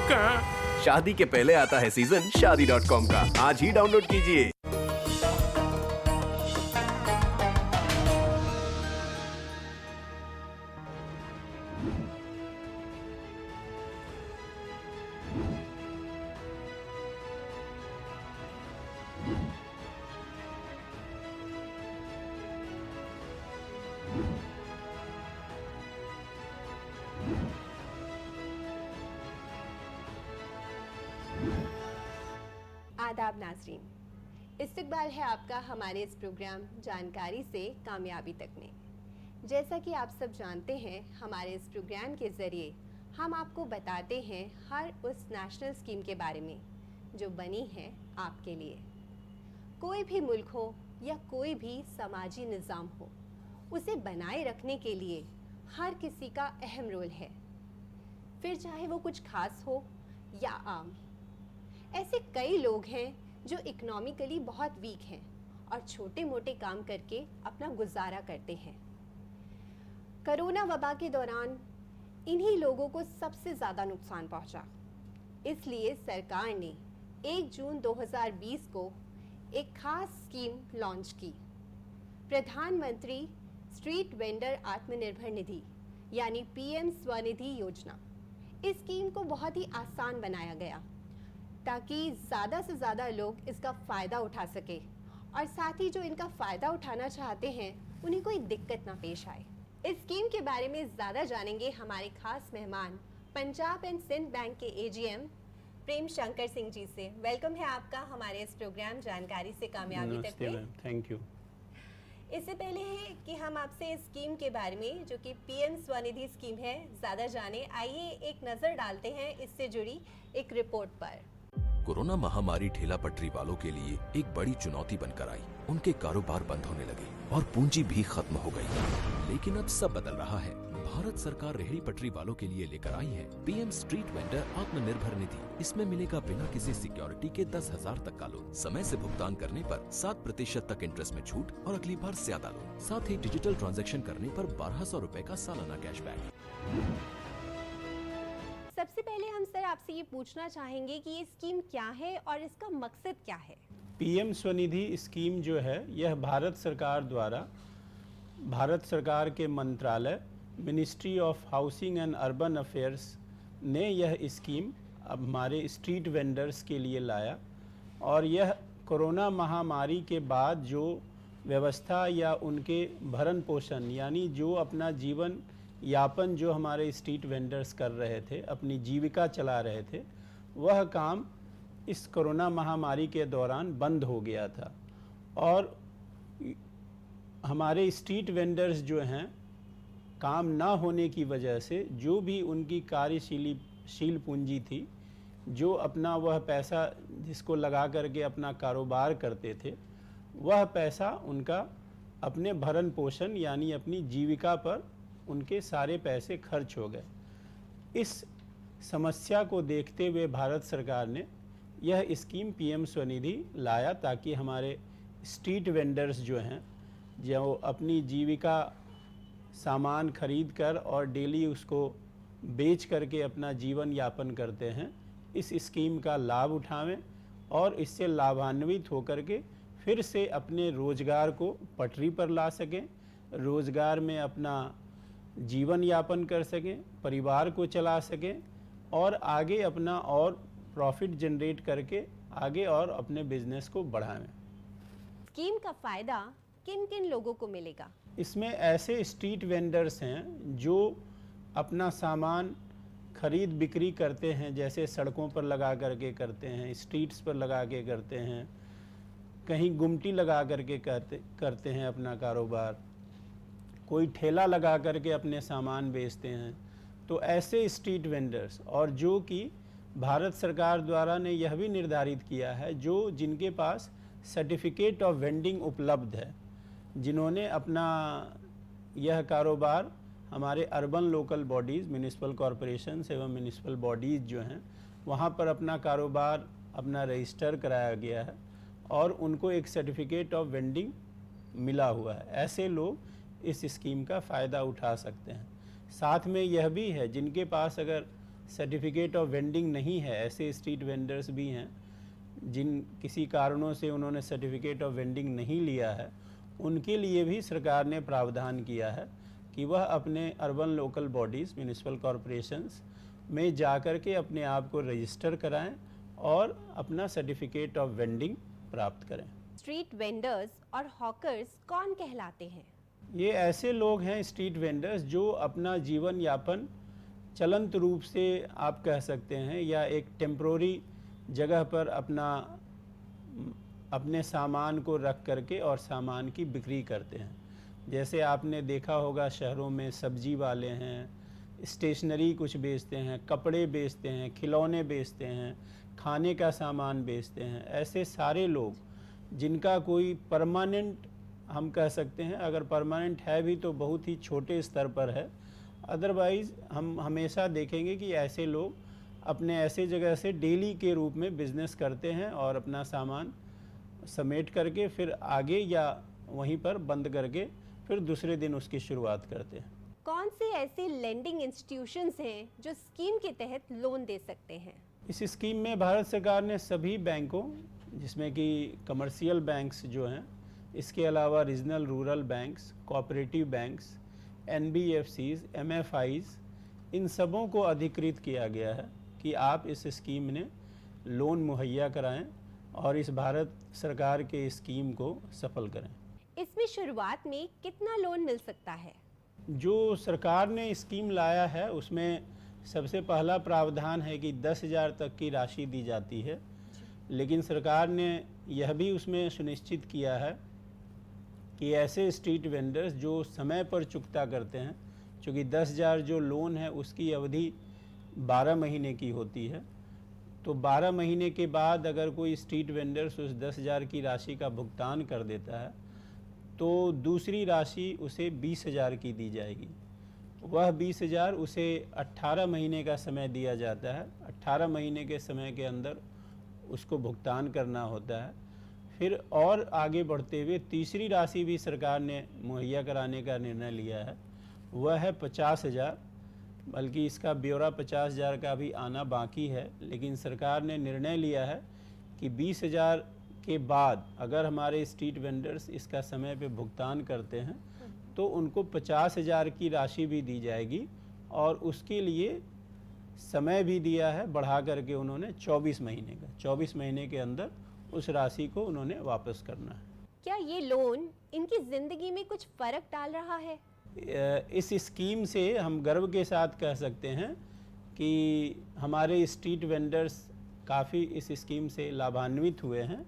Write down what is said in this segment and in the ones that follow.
का। शादी के पहले आता है सीजन शादी.com का। आज ही डाउनलोड कीजिए। आदाब नाज़रीन, इस्तकबाल है आपका हमारे इस प्रोग्राम जानकारी से कामयाबी तक में। जैसा कि आप सब जानते हैं, हमारे इस प्रोग्राम के ज़रिए हम आपको बताते हैं हर उस नेशनल स्कीम के बारे में जो बनी है आपके लिए। कोई भी मुल्क हो या कोई भी समाजी निज़ाम हो, उसे बनाए रखने के लिए हर किसी का अहम रोल है, फिर चाहे वो कुछ खास हो या आम। ऐसे कई लोग हैं जो इकोनॉमिकली बहुत वीक हैं और छोटे मोटे काम करके अपना गुजारा करते हैं। कोरोना वबा के दौरान इन्हीं लोगों को सबसे ज़्यादा नुकसान पहुंचा। इसलिए सरकार ने 1 जून 2020 को एक खास स्कीम लॉन्च की, प्रधानमंत्री स्ट्रीट वेंडर आत्मनिर्भर निधि यानी PM स्वनिधि योजना। इस स्कीम को बहुत ही आसान बनाया गया ताकि ज़्यादा से ज़्यादा लोग इसका फ़ायदा उठा सके और साथ ही जो इनका फ़ायदा उठाना चाहते हैं उन्हें कोई दिक्कत ना पेश आए। इस स्कीम के बारे में ज़्यादा जानेंगे हमारे खास मेहमान पंजाब एंड सिंध बैंक के AGM प्रेम शंकर सिंह जी से। वेलकम है आपका हमारे इस प्रोग्राम जानकारी से कामयाबी तक में। Thank you. इससे पहले है कि हम आपसे इस स्कीम के बारे में जो कि PM स्वनिधि स्कीम है ज़्यादा जाने, आइए एक नज़र डालते हैं इससे जुड़ी एक रिपोर्ट पर। कोरोना महामारी ठेला पटरी वालों के लिए एक बड़ी चुनौती बनकर आई। उनके कारोबार बंद होने लगे और पूंजी भी खत्म हो गई। लेकिन अब सब बदल रहा है। भारत सरकार रेहड़ी पटरी वालों के लिए लेकर आई है PM street vendor Atmanirbhar Nidhi. इसमें मिलेगा बिना किसी सिक्योरिटी के 10,000 तक का लोन। समय से भुगतान करने पर 7% तक इंटरेस्ट में छूट और अगली बार ज्यादा लोन। साथ ही डिजिटल ट्रांजैक्शन करने पर 1200 रुपए का सालाना कैशबैक। सबसे पहले हम सर आपसे ये पूछना चाहेंगे कि ये स्कीम क्या है और इसका मकसद क्या है? PM स्वनिधि स्कीम जो है यह भारत सरकार द्वारा, भारत सरकार के मंत्रालय ministry of housing and urban affairs ने यह स्कीम अब हमारे स्ट्रीट वेंडर्स के लिए लाया। और यह कोरोना महामारी के बाद जो व्यवस्था या उनके भरण पोषण यानी जो अपना जीवन यापन जो हमारे स्ट्रीट वेंडर्स कर रहे थे, अपनी जीविका चला रहे थे, वह काम इस कोरोना महामारी के दौरान बंद हो गया था। और हमारे स्ट्रीट वेंडर्स जो हैं, काम ना होने की वजह से जो भी उनकी कार्यशील पूंजी थी, जो अपना वह पैसा जिसको लगा करके अपना कारोबार करते थे, वह पैसा उनका अपने भरण पोषण यानी अपनी जीविका पर उनके सारे पैसे खर्च हो गए। इस समस्या को देखते हुए भारत सरकार ने यह स्कीम PM स्वनिधि लाया ताकि हमारे स्ट्रीट वेंडर्स जो हैं, जो अपनी जीविका सामान खरीद कर और डेली उसको बेच करके अपना जीवन यापन करते हैं, इस स्कीम का लाभ उठावें और इससे लाभान्वित होकर के फिर से अपने रोज़गार को पटरी पर ला सकें, रोज़गार में अपना जीवन यापन कर सकें, परिवार को चला सकें और आगे अपना और प्रॉफिट जनरेट करके आगे और अपने बिजनेस को बढ़ाएं। स्कीम का फ़ायदा किन किन लोगों को मिलेगा? इसमें ऐसे स्ट्रीट वेंडर्स हैं जो अपना सामान खरीद बिक्री करते हैं, जैसे सड़कों पर लगा करके करते हैं, स्ट्रीट्स पर लगा के करते हैं, कहीं गुमटी लगा करके करते हैं अपना कारोबार, कोई ठेला लगा करके अपने सामान बेचते हैं। तो ऐसे स्ट्रीट वेंडर्स, और जो कि भारत सरकार द्वारा ने यह भी निर्धारित किया है, जो जिनके पास सर्टिफिकेट ऑफ वेंडिंग उपलब्ध है, जिन्होंने अपना यह कारोबार हमारे urban local bodies, municipal corporations एवं म्यूनिसिपल बॉडीज़ जो हैं, वहाँ पर अपना कारोबार अपना रजिस्टर कराया गया है और उनको एक सर्टिफिकेट ऑफ वेंडिंग मिला हुआ है। ऐसे लोग इस स्कीम का फ़ायदा उठा सकते हैं। साथ में यह भी है, जिनके पास अगर सर्टिफिकेट ऑफ वेंडिंग नहीं है, ऐसे स्ट्रीट वेंडर्स भी हैं जिन किसी कारणों से उन्होंने सर्टिफिकेट ऑफ वेंडिंग नहीं लिया है, उनके लिए भी सरकार ने प्रावधान किया है कि वह अपने urban local bodies, municipal corporations में जाकर के अपने आप को रजिस्टर कराएं और अपना सर्टिफिकेट ऑफ वेंडिंग प्राप्त करें। स्ट्रीट वेंडर्स और हॉकर्स कौन कहलाते हैं? ये ऐसे लोग हैं स्ट्रीट वेंडर्स जो अपना जीवन यापन चलंत रूप से आप कह सकते हैं या एक टेम्प्रोरी जगह पर अपने सामान को रख करके और सामान की बिक्री करते हैं। जैसे आपने देखा होगा शहरों में सब्जी वाले हैं, स्टेशनरी कुछ बेचते हैं, कपड़े बेचते हैं, खिलौने बेचते हैं, खाने का सामान बेचते हैं। ऐसे सारे लोग जिनका कोई परमानेंट, हम कह सकते हैं अगर परमानेंट है भी तो बहुत ही छोटे स्तर पर है, अदरवाइज़ हम हमेशा देखेंगे कि ऐसे लोग अपने ऐसे जगह से डेली के रूप में बिज़नेस करते हैं और अपना सामान समेट करके फिर आगे या वहीं पर बंद करके फिर दूसरे दिन उसकी शुरुआत करते हैं। कौन से ऐसे लेंडिंग इंस्टीट्यूशंस हैं जो स्कीम के तहत लोन दे सकते हैं? इस स्कीम में भारत सरकार ने सभी बैंकों, जिसमें कि कमर्शियल बैंक्स जो हैं, इसके अलावा regional rural banks, cooperative banks, NBFCs, MFIs, इन सबों को अधिकृत किया गया है कि आप इस स्कीम ने लोन मुहैया कराएं और इस भारत सरकार के स्कीम को सफल करें। इसमें शुरुआत में कितना लोन मिल सकता है? जो सरकार ने स्कीम लाया है उसमें सबसे पहला प्रावधान है कि 10,000 तक की राशि दी जाती है, लेकिन सरकार ने यह भी उसमें सुनिश्चित किया है कि ऐसे स्ट्रीट वेंडर्स जो समय पर चुकता करते हैं, चूँकि 10,000 जो लोन है उसकी अवधि 12 महीने की होती है, तो 12 महीने के बाद अगर कोई स्ट्रीट वेंडर्स उस 10,000 की राशि का भुगतान कर देता है तो दूसरी राशि उसे 20,000 की दी जाएगी। वह 20,000 उसे 18 महीने का समय दिया जाता है। 18 महीने के समय के अंदर उसको भुगतान करना होता है। फिर और आगे बढ़ते हुए तीसरी राशि भी सरकार ने मुहैया कराने का निर्णय लिया है, वह है 50,000, बल्कि इसका ब्यौरा 50,000 का भी आना बाकी है, लेकिन सरकार ने निर्णय लिया है कि 20,000 के बाद अगर हमारे स्ट्रीट वेंडर्स इसका समय पे भुगतान करते हैं तो उनको 50,000 की राशि भी दी जाएगी और उसके लिए समय भी दिया है बढ़ा करके उन्होंने 24 महीने का। 24 महीने के अंदर उस राशि को उन्होंने वापस करना है। क्या ये लोन इनकी ज़िंदगी में कुछ फ़र्क डाल रहा है? इस स्कीम से हम गर्व के साथ कह सकते हैं कि हमारे स्ट्रीट वेंडर्स काफ़ी इस स्कीम से लाभान्वित हुए हैं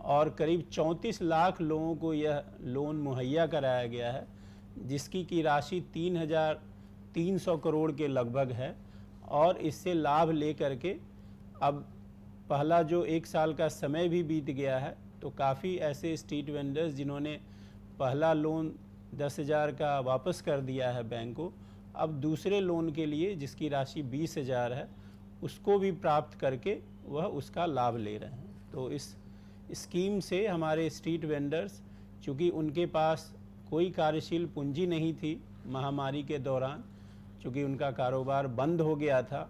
और करीब 34 लाख लोगों को यह लोन मुहैया कराया गया है, जिसकी की राशि 3,300 करोड़ के लगभग है। और इससे लाभ ले करके अब पहला जो 1 साल का समय भी बीत गया है, तो काफ़ी ऐसे स्ट्रीट वेंडर्स जिन्होंने पहला लोन 10,000 का वापस कर दिया है बैंक को, अब दूसरे लोन के लिए जिसकी राशि 20,000 है उसको भी प्राप्त करके वह उसका लाभ ले रहे हैं। तो इस स्कीम से हमारे स्ट्रीट वेंडर्स, चूँकि उनके पास कोई कार्यशील पूंजी नहीं थी महामारी के दौरान, चूँकि उनका कारोबार बंद हो गया था,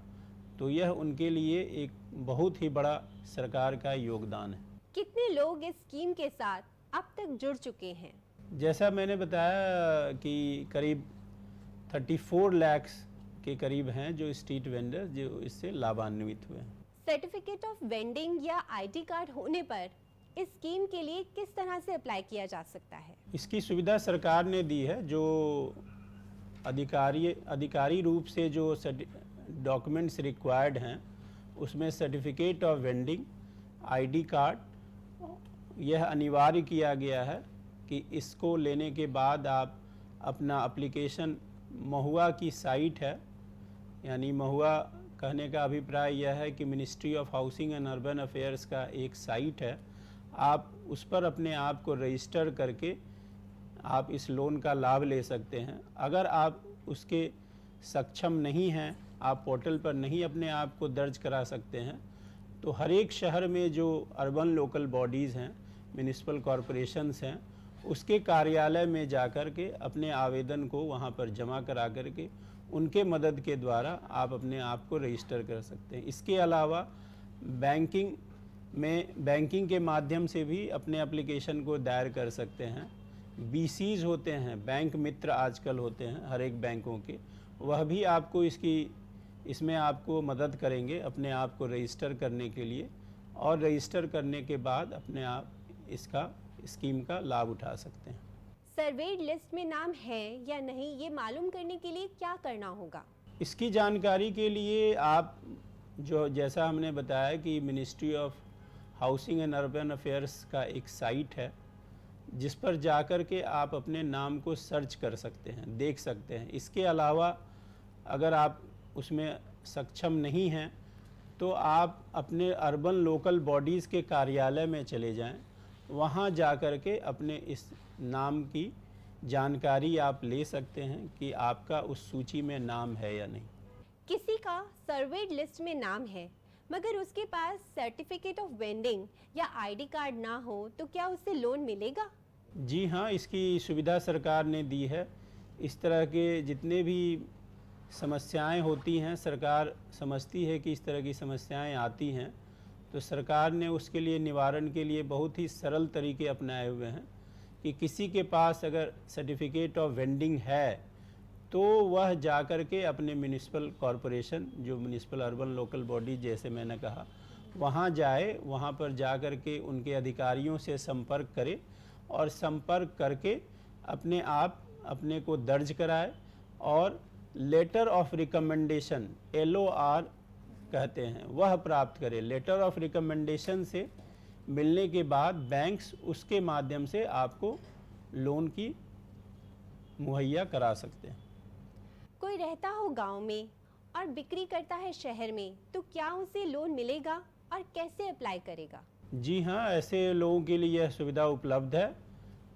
तो यह उनके लिए एक बहुत ही बड़ा सरकार का योगदान है। कितने लोग इस स्कीम के साथ अब तक जुड़ चुके हैं? जैसा मैंने बताया कि करीब 34 लाख के करीब हैं जो स्ट्रीट वेंडर्स जो इससे लाभान्वित हुए हैं। सर्टिफिकेट ऑफ वेंडिंग या ID कार्ड होने पर इस स्कीम के लिए किस तरह से अप्लाई किया जा सकता है? इसकी सुविधा सरकार ने दी है। जो अधिकारी रूप से जो डॉक्यूमेंट्स रिक्वायर्ड हैं उसमें certificate of vending, ID card, यह अनिवार्य किया गया है कि इसको लेने के बाद आप अपना एप्लीकेशन, महुआ की साइट है, यानी महुआ कहने का अभिप्राय यह है कि ministry of housing and urban affairs का एक साइट है, आप उस पर अपने आप को रजिस्टर करके आप इस लोन का लाभ ले सकते हैं। अगर आप उसके सक्षम नहीं हैं, आप पोर्टल पर नहीं अपने आप को दर्ज करा सकते हैं, तो हर एक शहर में जो अर्बन लोकल बॉडीज़ हैं, म्यूनिसिपल कॉरपोरेशंस हैं, उसके कार्यालय में जाकर के अपने आवेदन को वहाँ पर जमा करा करके उनके मदद के द्वारा आप अपने आप को रजिस्टर कर सकते हैं। इसके अलावा बैंकिंग के माध्यम से भी अपने एप्लीकेशन को दायर कर सकते हैं। बीसीज होते हैं, बैंक मित्र आजकल होते हैं हर एक बैंकों के, वह भी आपको इसमें आपको मदद करेंगे अपने आप को रजिस्टर करने के लिए, और रजिस्टर करने के बाद अपने आप इसका स्कीम का लाभ उठा सकते हैं। सर्वेड लिस्ट में नाम है या नहीं, ये मालूम करने के लिए क्या करना होगा? इसकी जानकारी के लिए आप जैसा हमने बताया कि ministry of housing and urban affairs का एक साइट है जिस पर जाकर के आप अपने नाम को सर्च कर सकते हैं, देख सकते हैं। इसके अलावा अगर आप उसमें सक्षम नहीं हैं तो आप अपने अर्बन लोकल बॉडीज़ के कार्यालय में चले जाएं, वहां जाकर के अपने इस नाम की जानकारी आप ले सकते हैं कि आपका उस सूची में नाम है या नहीं। किसी का सर्वेड लिस्ट में नाम है मगर उसके पास सर्टिफिकेट ऑफ वेंडिंग या आईडी कार्ड ना हो तो क्या उससे लोन मिलेगा? जी हाँ, इसकी सुविधा सरकार ने दी है। इस तरह के जितने भी समस्याएं होती हैं, सरकार समझती है कि इस तरह की समस्याएं आती हैं, तो सरकार ने उसके लिए निवारण के लिए बहुत ही सरल तरीके अपनाए हुए हैं कि किसी के पास अगर सर्टिफिकेट ऑफ वेंडिंग है तो वह जाकर के अपने म्यूनिसिपल कॉरपोरेशन, जो म्यूनिसिपल अर्बन लोकल बॉडी जैसे मैंने कहा, वहाँ जाए, वहाँ पर जाकर के उनके अधिकारियों से संपर्क करे और संपर्क करके अपने को दर्ज कराए और लेटर ऑफ रिकमेंडेशन, LOR कहते हैं, वह प्राप्त करे। लेटर ऑफ रिकमेंडेशन से मिलने के बाद बैंक्स उसके माध्यम से आपको लोन की मुहैया करा सकते हैं। कोई रहता हो गांव में और बिक्री करता है शहर में, तो क्या उसे लोन मिलेगा और कैसे अप्लाई करेगा? जी हाँ, ऐसे लोगों के लिए यह सुविधा उपलब्ध है।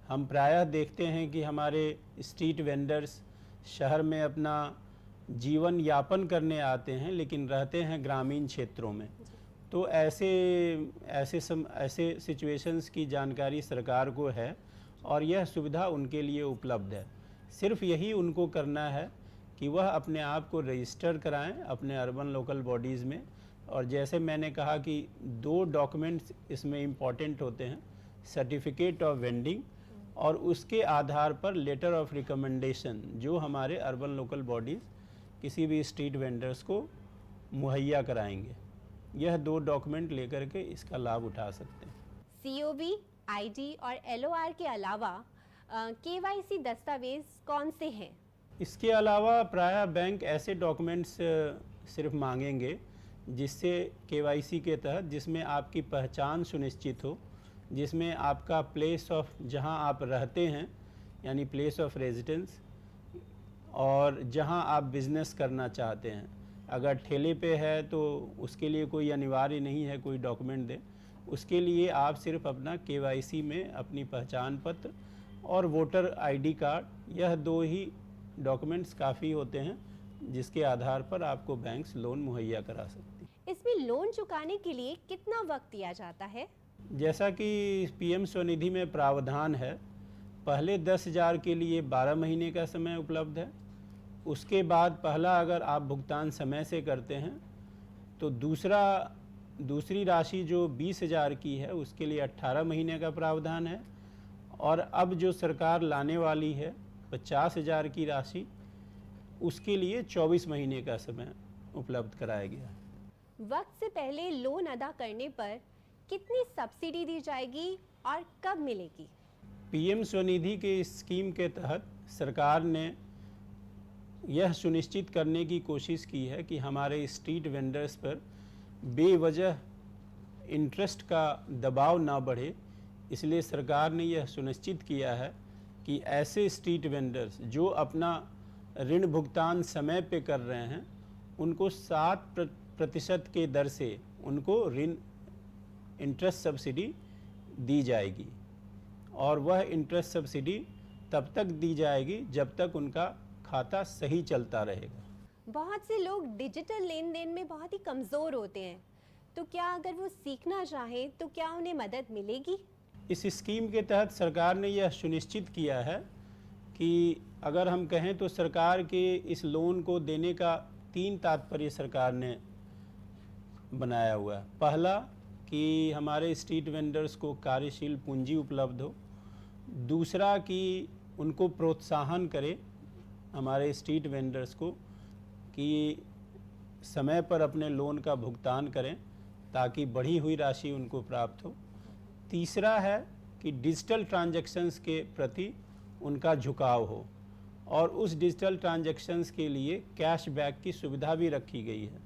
हम प्रायः देखते हैं कि हमारे स्ट्रीट वेंडर्स शहर में अपना जीवन यापन करने आते हैं लेकिन रहते हैं ग्रामीण क्षेत्रों में, तो ऐसे सिचुएशंस की जानकारी सरकार को है और यह सुविधा उनके लिए उपलब्ध है। सिर्फ यही उनको करना है कि वह अपने आप को रजिस्टर कराएं अपने अर्बन लोकल बॉडीज़ में। और जैसे मैंने कहा कि 2 डॉक्यूमेंट्स इसमें इम्पॉर्टेंट होते हैं, सर्टिफिकेट ऑफ वेंडिंग और उसके आधार पर लेटर ऑफ रिकमेंडेशन, जो हमारे अर्बन लोकल बॉडीज़ किसी भी स्ट्रीट वेंडर्स को मुहैया कराएंगे। यह 2 डॉक्यूमेंट लेकर के इसका लाभ उठा सकते हैं। COV, ID और LOR के अलावा KYC दस्तावेज कौन से हैं? इसके अलावा प्रायः बैंक ऐसे डॉक्यूमेंट्स सिर्फ मांगेंगे जिससे KYC के तहत, जिसमें आपकी पहचान सुनिश्चित हो, जिसमें आपका प्लेस ऑफ जहां आप रहते हैं यानी प्लेस ऑफ रेजिडेंस, और जहां आप बिज़नेस करना चाहते हैं। अगर ठेले पे है तो उसके लिए कोई अनिवार्य नहीं है कोई डॉक्यूमेंट दें, उसके लिए आप सिर्फ अपना KYC में अपनी पहचान पत्र और वोटर ID कार्ड, यह 2 ही डॉक्यूमेंट्स काफ़ी होते हैं जिसके आधार पर आपको बैंक्स लोन मुहैया करा सकती हैं। इसमें लोन चुकाने के लिए कितना वक्त दिया जाता है? जैसा कि PM स्वनिधि में प्रावधान है, पहले 10,000 के लिए 12 महीने का समय उपलब्ध है। उसके बाद पहला अगर आप भुगतान समय से करते हैं तो दूसरी राशि जो 20,000 की है उसके लिए 18 महीने का प्रावधान है, और अब जो सरकार लाने वाली है 50,000 की राशि, उसके लिए 24 महीने का समय उपलब्ध कराया गया है। वक्त से पहले लोन अदा करने पर कितनी सब्सिडी दी जाएगी और कब मिलेगी? PM स्वनिधि के स्कीम के तहत सरकार ने यह सुनिश्चित करने की कोशिश की है कि हमारे स्ट्रीट वेंडर्स पर बेवजह इंटरेस्ट का दबाव ना बढ़े। इसलिए सरकार ने यह सुनिश्चित किया है कि ऐसे स्ट्रीट वेंडर्स जो अपना ऋण भुगतान समय पे कर रहे हैं उनको 7% के दर से उनको ऋण इंटरेस्ट सब्सिडी दी जाएगी, और वह इंटरेस्ट सब्सिडी तब तक दी जाएगी जब तक उनका खाता सही चलता रहेगा। बहुत से लोग डिजिटल लेन देन में बहुत ही कमज़ोर होते हैं, तो क्या अगर वो सीखना चाहें तो क्या उन्हें मदद मिलेगी? इस स्कीम के तहत सरकार ने यह सुनिश्चित किया है कि अगर हम कहें तो सरकार के इस लोन को देने का 3 तात्पर्य सरकार ने बनाया हुआ है। पहला कि हमारे स्ट्रीट वेंडर्स को कार्यशील पूंजी उपलब्ध हो। दूसरा कि उनको प्रोत्साहन करे हमारे स्ट्रीट वेंडर्स को कि समय पर अपने लोन का भुगतान करें ताकि बढ़ी हुई राशि उनको प्राप्त हो। तीसरा है कि डिजिटल ट्रांजैक्शंस के प्रति उनका झुकाव हो और उस डिजिटल ट्रांजैक्शंस के लिए कैशबैक की सुविधा भी रखी गई है।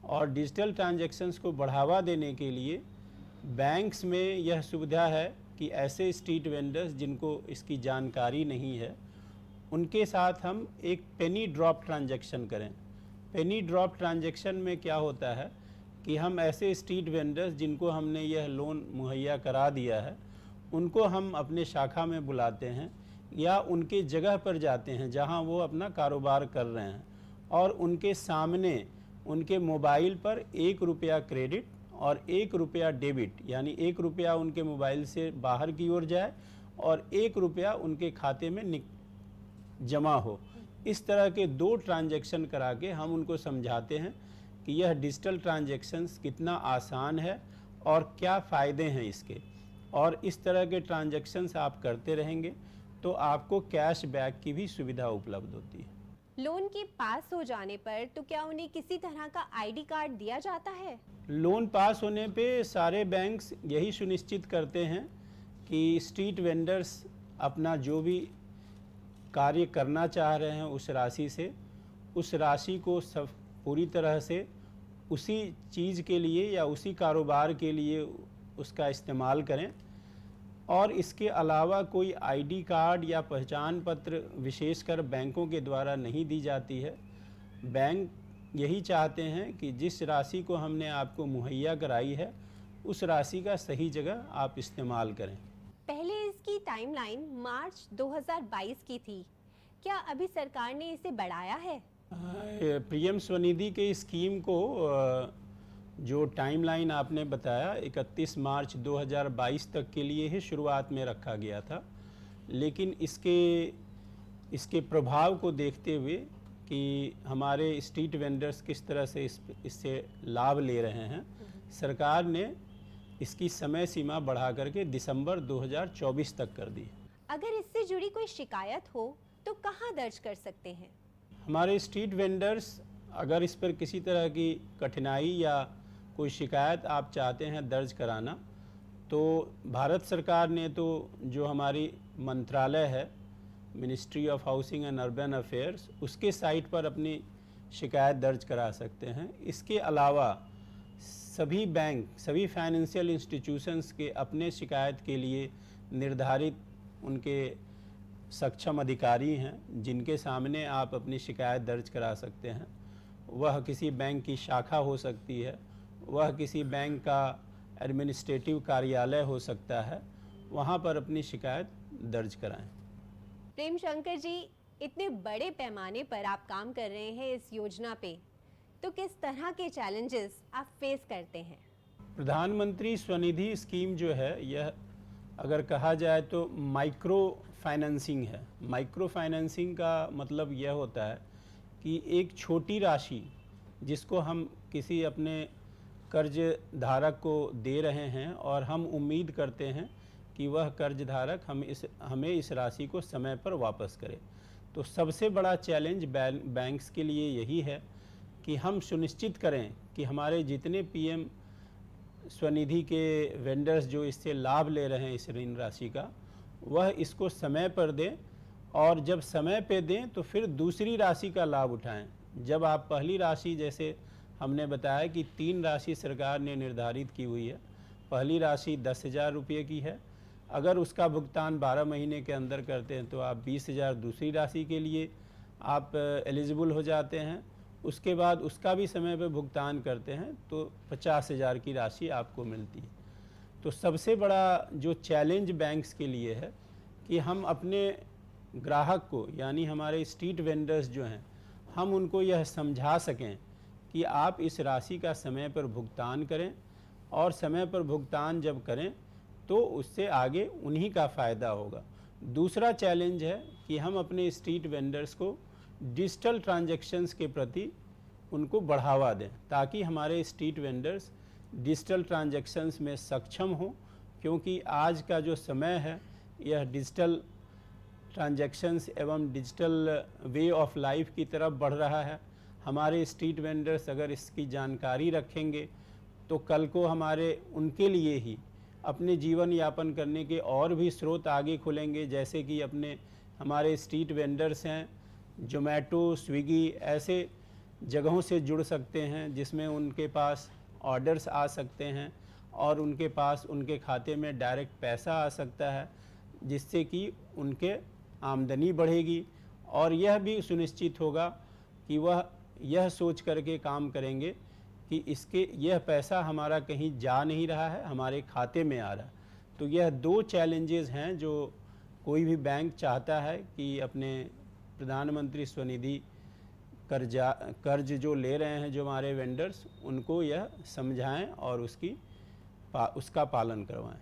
और डिजिटल ट्रांजैक्शंस को बढ़ावा देने के लिए बैंक्स में यह सुविधा है कि ऐसे स्ट्रीट वेंडर्स जिनको इसकी जानकारी नहीं है उनके साथ हम एक पेनी ड्रॉप ट्रांजैक्शन करें। पेनी ड्रॉप ट्रांजैक्शन में क्या होता है कि हम ऐसे स्ट्रीट वेंडर्स जिनको हमने यह लोन मुहैया करा दिया है उनको हम अपने शाखा में बुलाते हैं या उनके जगह पर जाते हैं जहां वो अपना कारोबार कर रहे हैं और उनके सामने उनके मोबाइल पर 1 रुपया क्रेडिट और 1 रुपया डेबिट, यानी 1 रुपया उनके मोबाइल से बाहर की ओर जाए और 1 रुपया उनके खाते में जमा हो। इस तरह के 2 ट्रांजैक्शन करा के हम उनको समझाते हैं कि यह डिजिटल ट्रांजैक्शंस कितना आसान है और क्या फ़ायदे हैं इसके। और इस तरह के ट्रांजैक्शंस आप करते रहेंगे तो आपको कैश बैक की भी सुविधा उपलब्ध होती है। लोन के पास हो जाने पर तो क्या उन्हें किसी तरह का आईडी कार्ड दिया जाता है? लोन पास होने पे सारे बैंक्स यही सुनिश्चित करते हैं कि स्ट्रीट वेंडर्स अपना जो भी कार्य करना चाह रहे हैं उस राशि से, उस राशि को सब पूरी तरह से उसी चीज़ के लिए या उसी कारोबार के लिए उसका इस्तेमाल करें और इसके अलावा कोई आईडी कार्ड या पहचान पत्र विशेषकर बैंकों के द्वारा नहीं दी जाती है। बैंक यही चाहते हैं कि जिस राशि को हमने आपको मुहैया कराई है उस राशि का सही जगह आप इस्तेमाल करें। पहले इसकी टाइमलाइन मार्च 2022 की थी, क्या अभी सरकार ने इसे बढ़ाया है? पीएम स्वनिधि के स्कीम को जो टाइमलाइन आपने बताया 31 मार्च 2022 तक के लिए ही शुरुआत में रखा गया था, लेकिन इसके प्रभाव को देखते हुए कि हमारे स्ट्रीट वेंडर्स किस तरह से इससे लाभ ले रहे हैं, सरकार ने इसकी समय सीमा बढ़ा करके दिसंबर 2024 तक कर दी। अगर इससे जुड़ी कोई शिकायत हो तो कहाँ दर्ज कर सकते हैं? हमारे स्ट्रीट वेंडर्स अगर इस पर किसी तरह की कठिनाई या कोई शिकायत आप चाहते हैं दर्ज कराना तो भारत सरकार ने तो जो हमारी मंत्रालय है ministry of housing and urban affairs उसके साइट पर अपनी शिकायत दर्ज करा सकते हैं। इसके अलावा सभी बैंक, सभी फाइनेंशियल इंस्टीट्यूशंस के अपने शिकायत के लिए निर्धारित उनके सक्षम अधिकारी हैं जिनके सामने आप अपनी शिकायत दर्ज करा सकते हैं। वह किसी बैंक की शाखा हो सकती है, वह किसी बैंक का एडमिनिस्ट्रेटिव कार्यालय हो सकता है, वहाँ पर अपनी शिकायत दर्ज कराएं। प्रेम शंकर जी, इतने बड़े पैमाने पर आप काम कर रहे हैं इस योजना पे, तो किस तरह के चैलेंजेस आप फेस करते हैं? प्रधानमंत्री स्वनिधि स्कीम जो है यह अगर कहा जाए तो माइक्रो फाइनेंसिंग है। माइक्रो फाइनेंसिंग का मतलब यह होता है कि एक छोटी राशि जिसको हम किसी अपने कर्ज धारक को दे रहे हैं और हम उम्मीद करते हैं कि वह कर्ज धारक हमें इस राशि को समय पर वापस करे। तो सबसे बड़ा चैलेंज बैंक्स के लिए यही है कि हम सुनिश्चित करें कि हमारे जितने पीएम स्वनिधि के वेंडर्स जो इससे लाभ ले रहे हैं इस ऋण राशि का, वह इसको समय पर दें और जब समय पे दें तो फिर दूसरी राशि का लाभ उठाएं। जब आप पहली राशि, जैसे हमने बताया कि 3 राशि सरकार ने निर्धारित की हुई है, पहली राशि 10,000 रुपये की है, अगर उसका भुगतान 12 महीने के अंदर करते हैं तो आप 20,000 दूसरी राशि के लिए आप एलिजिबल हो जाते हैं। उसके बाद उसका भी समय पर भुगतान करते हैं तो 50,000 की राशि आपको मिलती है। तो सबसे बड़ा जो चैलेंज बैंक्स के लिए है कि हम अपने ग्राहक को, यानी हमारे स्ट्रीट वेंडर्स जो हैं, हम उनको यह समझा सकें कि आप इस राशि का समय पर भुगतान करें और समय पर भुगतान जब करें तो उससे आगे उन्हीं का फ़ायदा होगा। दूसरा चैलेंज है कि हम अपने स्ट्रीट वेंडर्स को डिजिटल ट्रांजैक्शंस के प्रति उनको बढ़ावा दें, ताकि हमारे स्ट्रीट वेंडर्स डिजिटल ट्रांजैक्शंस में सक्षम हों, क्योंकि आज का जो समय है यह डिजिटल ट्रांजैक्शंस एवं डिजिटल वे ऑफ लाइफ की तरफ बढ़ रहा है। हमारे स्ट्रीट वेंडर्स अगर इसकी जानकारी रखेंगे तो कल को उनके लिए ही अपने जीवन यापन करने के और भी स्रोत आगे खुलेंगे, जैसे कि हमारे स्ट्रीट वेंडर्स हैं जोमेटो, स्विगी ऐसे जगहों से जुड़ सकते हैं जिसमें उनके पास ऑर्डर्स आ सकते हैं और उनके पास उनके खाते में डायरेक्ट पैसा आ सकता है, जिससे कि उनके आमदनी बढ़ेगी और यह भी सुनिश्चित होगा कि वह यह सोच करके काम करेंगे कि यह पैसा हमारा कहीं जा नहीं रहा है, हमारे खाते में आ रहा है। तो यह दो चैलेंजेस हैं जो कोई भी बैंक चाहता है कि अपने प्रधानमंत्री स्वनिधि कर्ज जो ले रहे हैं जो हमारे वेंडर्स, उनको यह समझाएं और उसका पालन करवाएं।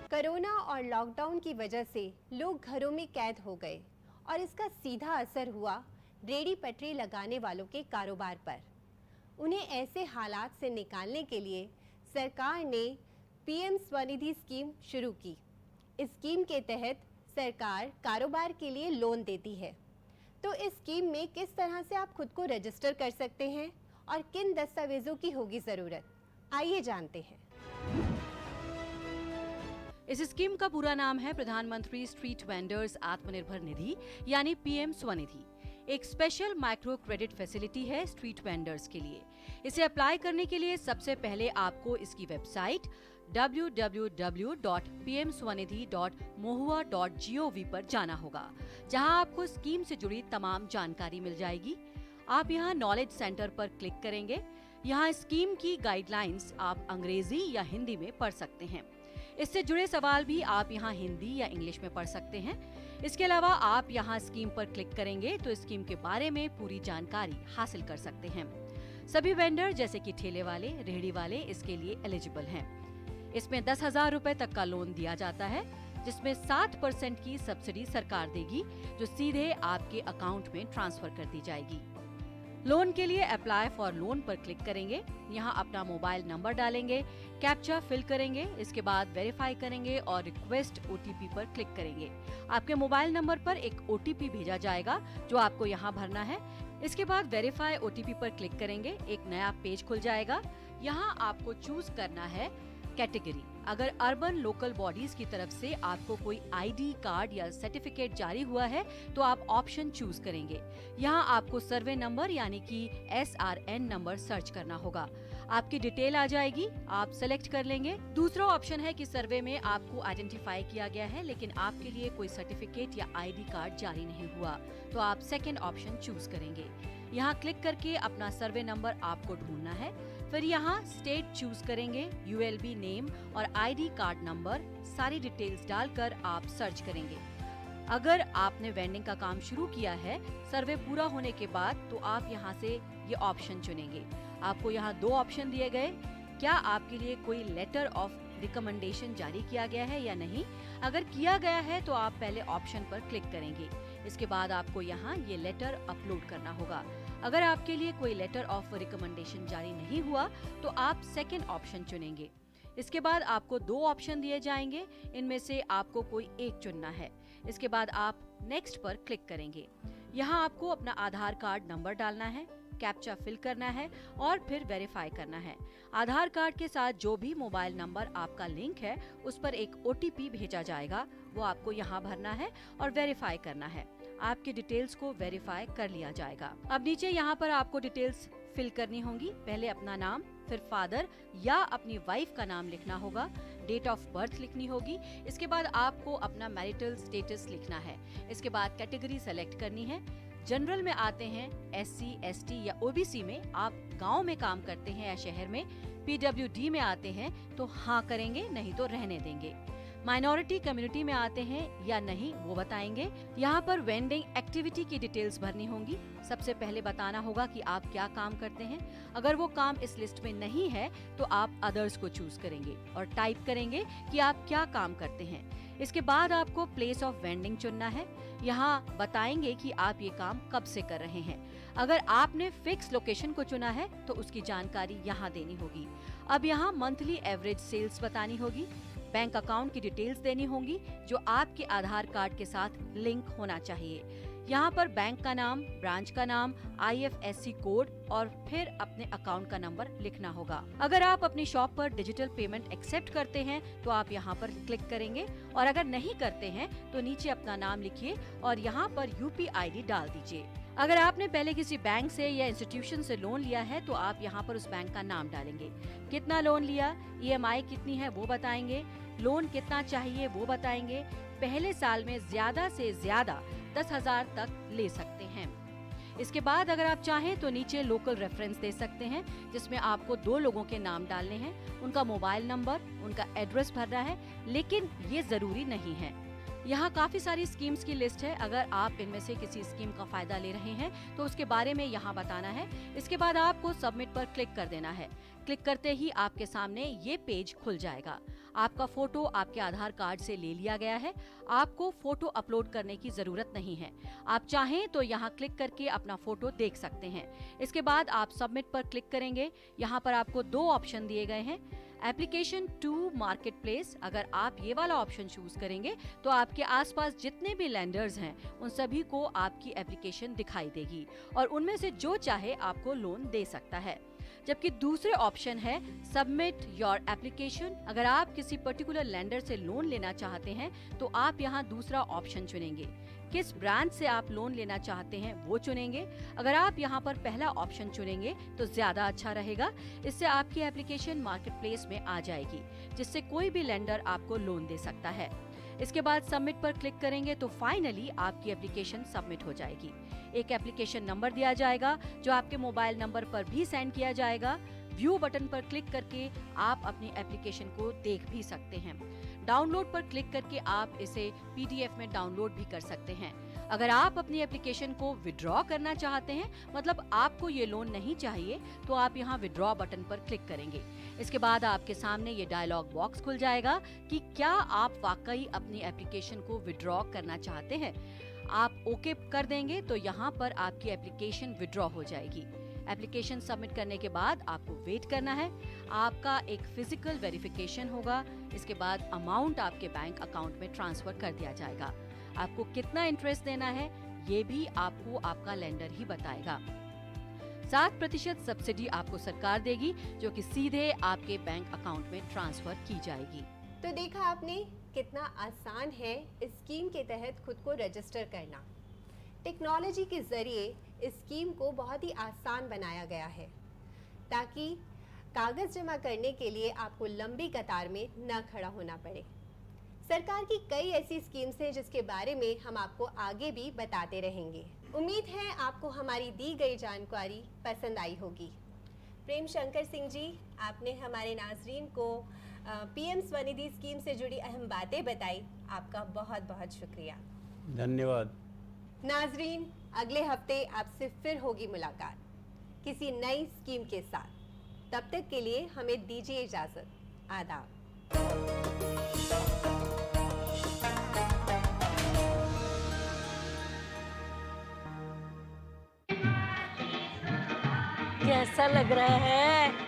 कोरोना और लॉकडाउन की वजह से लोग घरों में कैद हो गए और इसका सीधा असर हुआ रेहड़ी पटरी लगाने वालों के कारोबार पर। उन्हें ऐसे हालात से निकालने के लिए सरकार ने पीएम स्वनिधि स्कीम शुरू की। इस स्कीम के तहत सरकार कारोबार के लिए लोन देती है। तो इस स्कीम में किस तरह से आप खुद को रजिस्टर कर सकते हैं और किन दस्तावेजों की होगी ज़रूरत, आइए जानते हैं। इस स्कीम का पूरा नाम है प्रधानमंत्री स्ट्रीट वेंडर्स आत्मनिर्भर निधि यानी पीएम स्वनिधि। एक स्पेशल माइक्रो क्रेडिट फैसिलिटी है स्ट्रीट वेंडर्स के लिए। इसे अप्लाई करने के लिए सबसे पहले आपको इसकी वेबसाइट www.pmswanidhi.mohua.gov पर जाना होगा, जहां आपको स्कीम से जुड़ी तमाम जानकारी मिल जाएगी। आप यहां नॉलेज सेंटर पर क्लिक करेंगे। यहां स्कीम की गाइडलाइंस आप अंग्रेजी या हिंदी में पढ़ सकते हैं। इससे जुड़े सवाल भी आप यहां हिंदी या इंग्लिश में पढ़ सकते हैं। इसके अलावा आप यहां स्कीम पर क्लिक करेंगे तो स्कीम के बारे में पूरी जानकारी हासिल कर सकते हैं। सभी वेंडर जैसे कि ठेले वाले, रेहड़ी वाले इसके लिए एलिजिबल हैं। इसमें 10,000 रुपए तक का लोन दिया जाता है, जिसमें 7% की सब्सिडी सरकार देगी, जो सीधे आपके अकाउंट में ट्रांसफर कर दी जाएगी। लोन के लिए अप्लाई फॉर लोन पर क्लिक करेंगे। यहाँ अपना मोबाइल नंबर डालेंगे, कैप्चा फिल करेंगे, इसके बाद वेरीफाई करेंगे और रिक्वेस्ट ओटीपी पर क्लिक करेंगे। आपके मोबाइल नंबर पर एक ओटीपी भेजा जाएगा जो आपको यहाँ भरना है। इसके बाद वेरीफाई ओटीपी पर क्लिक करेंगे, एक नया पेज खुल जाएगा। यहाँ आपको चूज करना है कैटेगरी। अगर अर्बन लोकल बॉडीज की तरफ से आपको कोई आईडी कार्ड या सर्टिफिकेट जारी हुआ है तो आप ऑप्शन चूज करेंगे। यहाँ आपको सर्वे नंबर यानी कि SRN नंबर सर्च करना होगा। आपकी डिटेल आ जाएगी, आप सेलेक्ट कर लेंगे। दूसरा ऑप्शन है कि सर्वे में आपको आइडेंटिफाई किया गया है लेकिन आपके लिए कोई सर्टिफिकेट या आईडी कार्ड जारी नहीं हुआ, तो आप सेकेंड ऑप्शन चूज करेंगे। यहाँ क्लिक करके अपना सर्वे नंबर आपको ढूंढना है। फिर यहाँ स्टेट चूज करेंगे, ULB नेम और आईडी कार्ड नंबर, सारी डिटेल्स डालकर आप सर्च करेंगे। अगर आपने वेंडिंग का काम शुरू किया है सर्वे पूरा होने के बाद, तो आप यहाँ से ये ऑप्शन चुनेंगे। आपको यहाँ 2 ऑप्शन दिए गए, क्या आपके लिए कोई लेटर ऑफ रिकमेंडेशन जारी किया गया है या नहीं। अगर किया गया है तो आप पहले ऑप्शन पर क्लिक करेंगे। इसके बाद आपको यहाँ ये लेटर अपलोड करना होगा। अगर आपके लिए कोई लेटर ऑफ रिकमेंडेशन जारी नहीं हुआ तो आप सेकेंड ऑप्शन चुनेंगे। इसके बाद आपको 2 ऑप्शन दिए जाएंगे, इनमें से आपको कोई एक चुनना है। इसके बाद आप नेक्स्ट पर क्लिक करेंगे। यहाँ आपको अपना आधार कार्ड नंबर डालना है, कैप्चा फिल करना है और फिर वेरीफाई करना है। आधार कार्ड के साथ जो भी मोबाइल नंबर आपका लिंक है उस पर एक OTP भेजा जाएगा, वो आपको यहाँ भरना है और वेरीफाई करना है। आपकी डिटेल्स को वेरीफाई कर लिया जाएगा। अब नीचे यहाँ पर आपको डिटेल्स फिल करनी होंगी। पहले अपना नाम, फिर फादर या अपनी वाइफ का नाम लिखना होगा, डेट ऑफ बर्थ लिखनी होगी। इसके बाद आपको अपना मैरिटल स्टेटस लिखना है। इसके बाद कैटेगरी सेलेक्ट करनी है। जनरल में आते हैं SC, ST या OBC में आप गांव में काम करते हैं या शहर में। PWD में आते हैं तो हाँ करेंगे, नहीं तो रहने देंगे। माइनॉरिटी कम्युनिटी में आते हैं या नहीं वो बताएंगे। यहाँ पर वेंडिंग एक्टिविटी की डिटेल्स भरनी होंगी। सबसे पहले बताना होगा कि आप क्या काम करते हैं। अगर वो काम इस लिस्ट में नहीं है तो आप अदर्स को चूज करेंगे और टाइप करेंगे कि आप क्या काम करते हैं। इसके बाद आपको प्लेस ऑफ वेंडिंग चुनना है। यहाँ बताएंगे कि आप ये काम कब से कर रहे हैं। अगर आपने फिक्स लोकेशन को चुना है तो उसकी जानकारी यहाँ देनी होगी। अब यहाँ मंथली एवरेज सेल्स बतानी होगी। बैंक अकाउंट की डिटेल्स देनी होंगी जो आपके आधार कार्ड के साथ लिंक होना चाहिए। यहाँ पर बैंक का नाम, ब्रांच का नाम, IFSC कोड और फिर अपने अकाउंट का नंबर लिखना होगा। अगर आप अपनी शॉप पर डिजिटल पेमेंट एक्सेप्ट करते हैं तो आप यहाँ पर क्लिक करेंगे और अगर नहीं करते हैं तो नीचे अपना नाम लिखिए और यहाँ पर UPID डाल दीजिए। अगर आपने पहले किसी बैंक से या इंस्टीट्यूशन से लोन लिया है तो आप यहाँ पर उस बैंक का नाम डालेंगे। कितना लोन लिया, EMI कितनी है वो बताएंगे, लोन कितना चाहिए वो बताएंगे। पहले साल में ज्यादा से ज्यादा 10,000 तक ले सकते हैं। इसके बाद अगर आप चाहें तो नीचे लोकल रेफरेंस दे सकते हैं जिसमें आपको 2 लोगों के नाम डालने हैं, उनका मोबाइल नंबर, उनका एड्रेस भरना है, लेकिन ये जरूरी नहीं है। यहाँ काफी सारी स्कीम्स की लिस्ट है। अगर आप इनमें से किसी स्कीम का फायदा ले रहे हैं तो उसके बारे में यहाँ बताना है। इसके बाद आपको सबमिट पर क्लिक कर देना है। क्लिक करते ही आपके सामने ये पेज खुल जाएगा। आपका फोटो आपके आधार कार्ड से ले लिया गया है। आपको फोटो अपलोड करने की जरूरत नहीं है। आप चाहें तो यहाँ क्लिक करके अपना फोटो देख सकते हैं। इसके बाद आप सबमिट पर क्लिक करेंगे। यहाँ पर आपको 2 ऑप्शन दिए गए हैं, एप्लीकेशन टू मार्केट प्लेस। अगर आप ये वाला ऑप्शन चूज करेंगे तो आपके आसपास जितने भी लैंडर्स हैं उन सभी को आपकी एप्लीकेशन दिखाई देगी और उनमें से जो चाहे आपको लोन दे सकता है। जबकि दूसरे ऑप्शन है सबमिट योर एप्लीकेशन। अगर आप किसी पर्टिकुलर लेंडर से लोन लेना चाहते हैं तो आप यहाँ दूसरा ऑप्शन चुनेंगे। किस ब्रांच से आप लोन लेना चाहते हैं वो चुनेंगे। अगर आप यहाँ पर पहला ऑप्शन चुनेंगे तो ज्यादा अच्छा रहेगा। इससे आपकी एप्लीकेशन मार्केट प्लेस में आ जाएगी जिससे कोई भी लेंडर आपको लोन दे सकता है। इसके बाद सबमिट पर क्लिक करेंगे तो फाइनली आपकी एप्लीकेशन सबमिट हो जाएगी। एक एप्लीकेशन नंबर दिया जाएगा जो आपके मोबाइल नंबर पर भी सेंड किया जाएगा। व्यू बटन पर क्लिक करके आप अपनी एप्लीकेशन को देख भी सकते हैं। डाउनलोड पर क्लिक करके आप इसे PDF में डाउनलोड भी कर सकते हैं। अगर आप अपनी एप्लीकेशन को विड्रॉ करना चाहते हैं, मतलब आपको ये लोन नहीं चाहिए, तो आप यहाँ विड्रॉ बटन पर क्लिक करेंगे। इसके बाद आपके सामने ये डायलॉग बॉक्स खुल जाएगा कि क्या आप वाकई अपनी एप्लीकेशन को विड्रॉ करना चाहते हैं। आप ओके कर देंगे तो यहाँ पर आपकी एप्लीकेशन विड्रॉ हो जाएगी। एप्लीकेशन सबमिट करने के बाद आपको वेट करना है। आपका एक फिजिकल वेरिफिकेशन होगा। इसके बाद अमाउंट आपके बैंक अकाउंट में ट्रांसफर कर दिया जाएगा। आपको कितना इंटरेस्ट देना है ये भी आपको आपका लेंडर ही बताएगा। 7% सब्सिडी आपको सरकार देगी जो कि सीधे आपके बैंक अकाउंट में ट्रांसफर की जाएगी। तो देखा आपने कितना आसान है इस स्कीम के तहत खुद को रजिस्टर करना। टेक्नोलॉजी के ज़रिए इस स्कीम को बहुत ही आसान बनाया गया है ताकि कागज़ जमा करने के लिए आपको लंबी कतार में न खड़ा होना पड़े। सरकार की कई ऐसी स्कीम्स हैं जिसके बारे में हम आपको आगे भी बताते रहेंगे। उम्मीद है आपको हमारी दी गई जानकारी पसंद आई होगी। प्रेम शंकर सिंह जी, आपने हमारे नाजरीन को PM स्वनिधि स्कीम से जुड़ी अहम बातें बताई। आपका बहुत बहुत शुक्रिया। धन्यवाद। नाजरीन, अगले हफ्ते आपसे फिर होगी मुलाकात किसी नई स्कीम के साथ। तब तक के लिए हमें दीजिए इजाज़त। आदाब। कैसा लग रहा है?